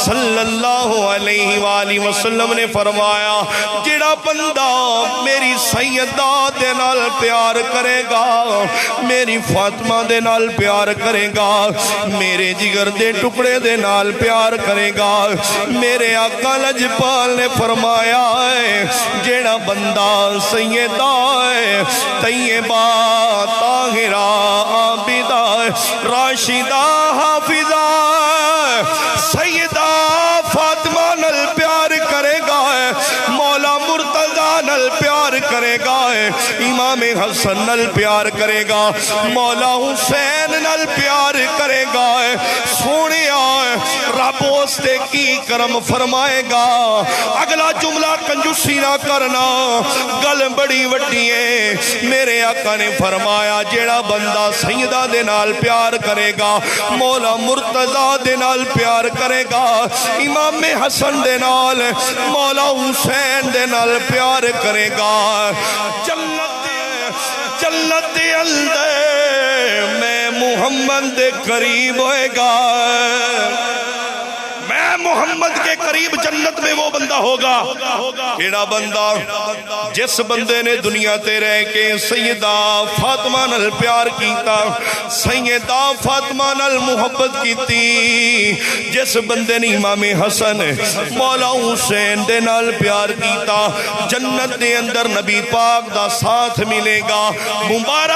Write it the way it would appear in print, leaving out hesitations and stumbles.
صلی اللہ علیہ وآلہ وسلم نے فرمایا جڑا بندہ میری سیدہ دے نال پیار کرے گا، میری فاطمہ دے نال پیار کرے گا، میرے جگر دے ٹکڑے دے نال پیار کرے گا، میرے آقا لجپال نے فرمایا ہے جڑا بندہ سیدہ طیبہ طاہرہ عابدہ راشدہ حافظہ سیدہ فاطمہ نال پیار کرے گا، مولا مرتضیٰ نال پیار کرے گا، امام حسن نال پیار کرے گا، مولا حسین نال پیار کرے گا، سونے رب اس تے کی کرم فرمائے گا۔ اگلا جملہ کنجوسی نہ کرنا، گل بڑی وڈی ہے۔ میرے آقا نے فرمایا جیڑا بندہ سیدہ دے نال پیار کرے گا، مولا مرتضیٰ دے نال پیار کرے گا، امام حسن دے نال، مولا حسین دے نال پیار کرے گا، جنت دے اندر میں محمد دے قریب ہوئے گا، میں محمد کے قریب جنت میں وہ بندہ ہوگا۔ کیڑا بندہ؟ جس بندے نے دنیا تے رہ کے سیدہ فاطمہ نال پیار کیتا، سیدہ فاطمہ نال محبت کیتی، جس بندے نے امام حسن مولا حسین دے نال پیار کیتا، جنت دے اندر نبی پاک دا ساتھ ملے گا۔ مبارک